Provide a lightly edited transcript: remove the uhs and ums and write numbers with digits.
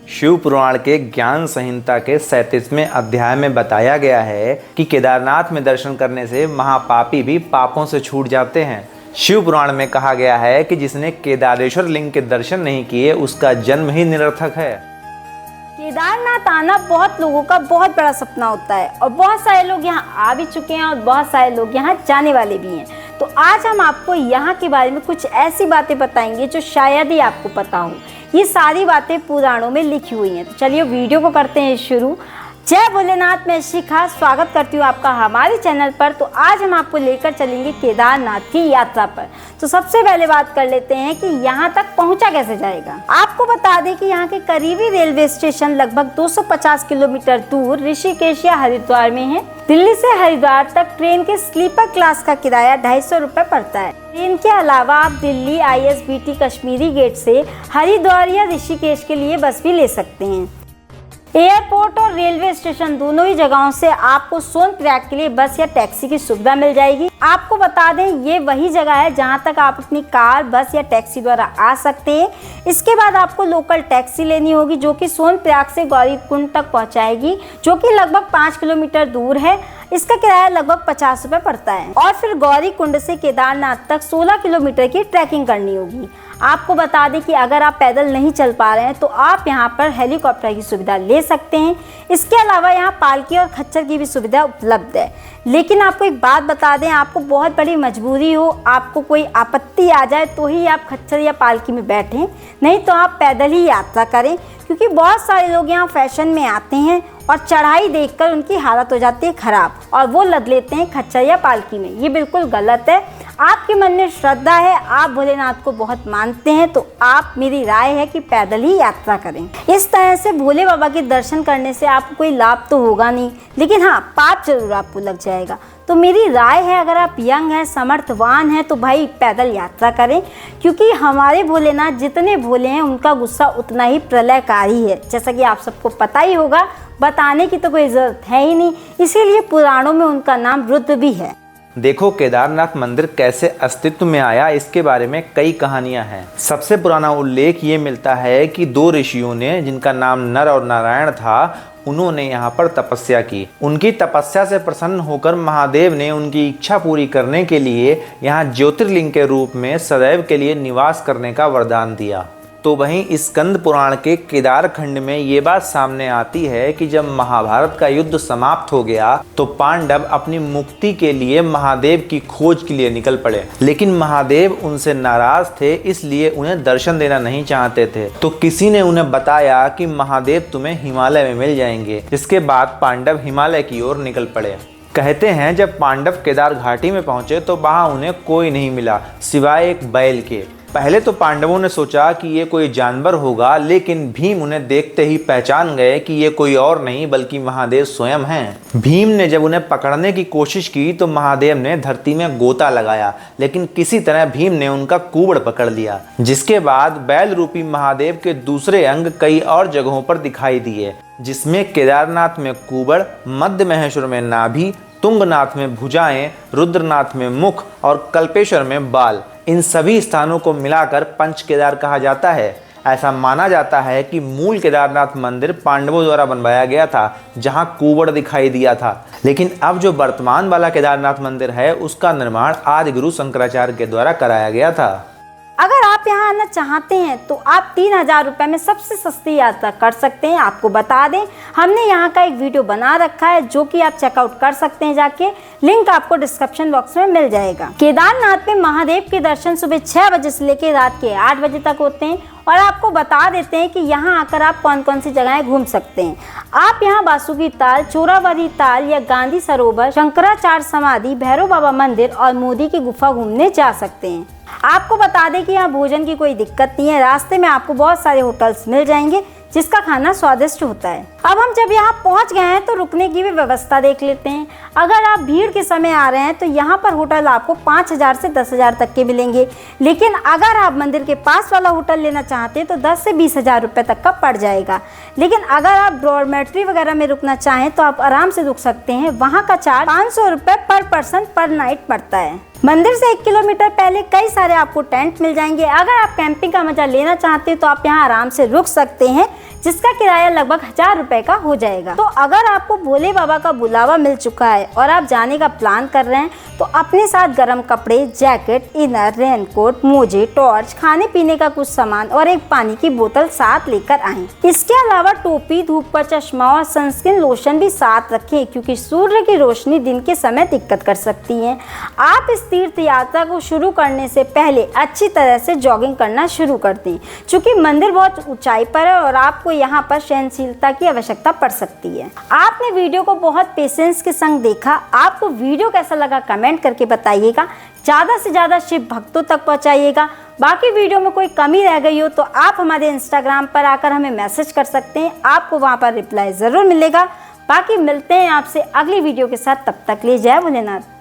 शिव पुराण के ज्ञान संहिता के 37वें अध्याय में बताया गया है कि केदारनाथ में दर्शन करने से महापापी भी पापों से छूट जाते हैं। शिव पुराण में कहा गया है कि जिसने केदारेश्वर लिंग के दर्शन नहीं किए उसका जन्म ही निरर्थक है। केदारनाथ आना बहुत लोगों का बहुत बड़ा सपना होता है और बहुत सारे लोग यहाँ आ भी चुके हैं और बहुत सारे लोग यहाँ जाने वाले भी हैं। तो आज हम आपको यहाँ के बारे में कुछ ऐसी बातें बताएंगे जो शायद ही आपको पता हो। ये सारी बातें पुराणों में लिखी हुई हैं। तो चलिए वीडियो को करते हैं शुरू। जय भोलेनाथ, मैं शिखा स्वागत करती हूँ आपका हमारे चैनल पर। तो आज हम आपको लेकर चलेंगे केदारनाथ की यात्रा पर। तो सबसे पहले बात कर लेते हैं कि यहाँ तक पहुँचा कैसे जाएगा। आपको बता दें कि यहाँ के करीबी रेलवे स्टेशन लगभग 250 किलोमीटर दूर ऋषिकेश या हरिद्वार में है। दिल्ली से हरिद्वार तक ट्रेन के स्लीपर क्लास का किराया 250 रुपये पड़ता है। ट्रेन के अलावा आप दिल्ली ISBT कश्मीरी गेट से हरिद्वार या ऋषिकेश के लिए बस भी ले सकते हैं। एयरपोर्ट और रेलवे स्टेशन दोनों ही जगहों से आपको सोनप्रयाग के लिए बस या टैक्सी की सुविधा मिल जाएगी। आपको बता दें ये वही जगह है जहां तक आप अपनी कार, बस या टैक्सी द्वारा आ सकते हैं। इसके बाद आपको लोकल टैक्सी लेनी होगी जो कि सोनप्रयाग से गौरीकुंड तक पहुंचाएगी, जो कि लगभग 5 किलोमीटर दूर है। इसका किराया लगभग 50 रुपये पड़ता है। और फिर गौरीकुंड से केदारनाथ तक 16 किलोमीटर की ट्रैकिंग करनी होगी। आपको बता दें कि अगर आप पैदल नहीं चल पा रहे हैं तो आप यहां पर हेलीकॉप्टर की सुविधा ले सकते हैं। इसके अलावा यहां पालकी और खच्चर की भी सुविधा उपलब्ध है। लेकिन आपको एक बात बता दें, आपको बहुत बड़ी मजबूरी हो, आपको कोई आपत्ति आ जाए तो ही आप खच्चर या पालकी में बैठें, नहीं तो आप पैदल ही यात्रा करें। क्योंकि बहुत सारे लोग यहाँ फैशन में आते हैं और चढ़ाई देखकर उनकी हालत हो जाती है खराब और वो लद लेते हैं खच्चर या पालकी में। ये बिल्कुल गलत है। आपके मन में श्रद्धा है, आप भोलेनाथ को बहुत मानते हैं, तो आप मेरी राय है कि पैदल ही यात्रा करें। इस तरह से भोले बाबा के दर्शन करने से आपको कोई लाभ तो होगा नहीं, लेकिन हाँ पाप जरूर आपको लग जाएगा। तो मेरी राय है अगर आप यंग हैं, समर्थवान हैं, तो भाई पैदल यात्रा करें। क्योंकि हमारे भोलेनाथ जितने भोले हैं उनका गुस्सा उतना ही प्रलयकारी है। जैसा कि आप सबको पता ही होगा, बताने की तो कोई ज़रूरत है ही नहीं, इसीलिए पुराणों में उनका नाम रुद्र भी है। देखो केदारनाथ मंदिर कैसे अस्तित्व में आया, इसके बारे में कई कहानियां हैं। सबसे पुराना उल्लेख ये मिलता है कि 2 ऋषियों ने, जिनका नाम नर और नारायण था, उन्होंने यहाँ पर तपस्या की। उनकी तपस्या से प्रसन्न होकर महादेव ने उनकी इच्छा पूरी करने के लिए यहाँ ज्योतिर्लिंग के रूप में सदैव के लिए निवास करने का वरदान दिया। तो वहीं स्कंद पुराण के केदार खंड में ये बात सामने आती है कि जब महाभारत का युद्ध समाप्त हो गया तो पांडव अपनी मुक्ति के लिए महादेव की खोज के लिए निकल पड़े। लेकिन महादेव उनसे नाराज थे, इसलिए उन्हें दर्शन देना नहीं चाहते थे। तो किसी ने उन्हें बताया कि महादेव तुम्हें हिमालय में मिल जाएंगे। जिसके बाद पांडव हिमालय की ओर निकल पड़े। कहते हैं जब पांडव केदार घाटी में पहुंचे तो वहां उन्हें कोई नहीं मिला सिवाय एक बैल के। पहले तो पांडवों ने सोचा कि ये कोई जानवर होगा, लेकिन भीम उन्हें देखते ही पहचान गए कि ये कोई और नहीं बल्कि महादेव स्वयं हैं। भीम ने जब उन्हें पकड़ने की कोशिश की तो महादेव ने धरती में गोता लगाया, लेकिन किसी तरह भीम ने उनका कूबड़ पकड़ लिया। जिसके बाद बैल रूपी महादेव के दूसरे अंग कई और जगहों पर दिखाई दिए, जिसमें केदारनाथ में कूबड़, मध्य महेश्वर में नाभि, तुंगनाथ में भुजाएं, रुद्रनाथ में मुख और कल्पेश्वर में बाल। इन सभी स्थानों को मिलाकर पंच केदार कहा जाता है। ऐसा माना जाता है कि मूल केदारनाथ मंदिर पांडवों द्वारा बनवाया गया था, जहां कूबड़ दिखाई दिया था। लेकिन अब जो वर्तमान वाला केदारनाथ मंदिर है उसका निर्माण आदि गुरु शंकराचार्य के द्वारा कराया गया था। अगर आप यहाँ आना चाहते हैं तो आप 3000 रुपये में सबसे सस्ती यात्रा कर सकते हैं। आपको बता दें हमने यहाँ का एक वीडियो बना रखा है जो कि आप चेकआउट कर सकते हैं जाके, लिंक आपको डिस्क्रिप्शन बॉक्स में मिल जाएगा। केदारनाथ में महादेव के दर्शन सुबह 6 बजे से लेकर रात के 8 बजे तक होते हैं। और आपको बता देते हैं कि यहाँ आकर आप कौन कौन सी जगहें घूम सकते हैं। आप यहाँ बासुकी ताल, चोरावरी ताल या गांधी सरोवर, शंकराचार्य समाधि, भैरव बाबा मंदिर और मोदी की गुफा घूमने जा सकते हैं। आपको बता दें कि यहाँ भोजन की कोई दिक्कत नहीं है। रास्ते में आपको बहुत सारे होटल्स मिल जाएंगे जिसका खाना स्वादिष्ट होता है। अब हम जब यहाँ पहुँच गए हैं तो रुकने की भी व्यवस्था देख लेते हैं। अगर आप भीड़ के समय आ रहे हैं तो यहाँ पर होटल आपको 5000 से 10,000 तक के मिलेंगे। लेकिन अगर आप मंदिर के पास वाला होटल लेना चाहते हैं तो 10 से 20,000 रुपये तक का पड़ जाएगा। लेकिन अगर आप डॉर्मेट्री वगैरह में रुकना चाहें तो आप आराम से रुक सकते हैं। वहाँ का चार्ज 500 रुपये पर पर्सन पर नाइट पड़ता है। मंदिर से 1 किलोमीटर पहले कई सारे आपको टेंट मिल जाएंगे। अगर आप कैंपिंग का मजा लेना चाहते हैं तो आप यहाँ आराम से रुक सकते हैं, जिसका किराया लगभग 1000 रुपए का हो जाएगा। तो अगर आपको भोले बाबा का बुलावा मिल चुका है और आप जाने का प्लान कर रहे हैं तो अपने साथ गर्म कपड़े, जैकेट, इनर, रेनकोट, मोजे, टॉर्च, खाने पीने का कुछ सामान और एक पानी की बोतल साथ लेकर आएं। इसके अलावा टोपी, धूप का चश्मा और सनस्क्रीन लोशन भी साथ रखें, क्योंकि सूर्य की रोशनी दिन के समय दिक्कत कर सकती है। आप इस तीर्थ यात्रा को शुरू करने से पहले अच्छी तरह से जॉगिंग करना शुरू कर दें, क्योंकि मंदिर बहुत ऊंचाई पर है और आपको यहाँ पर सहनशीलता की आवश्यकता पड़ सकती है। आपने वीडियो को बहुत पेशेंस के संग देखा। आपको वीडियो कैसा लगा कमेंट करके बताइएगा। ज़्यादा से ज़्यादा शिव भक्तों तक पहुँचाइएगा। बाकी वीडियो में कोई कमी रह गई हो तो आप हमारे इंस्टाग्राम पर आकर हमें मैसेज कर सकते हैं, आपको वहाँ पर रिप्लाई ज़रूर मिलेगा। बाकी मिलते हैं आपसे अगली वीडियो के साथ, तब तक ले जय भोलेनाथ।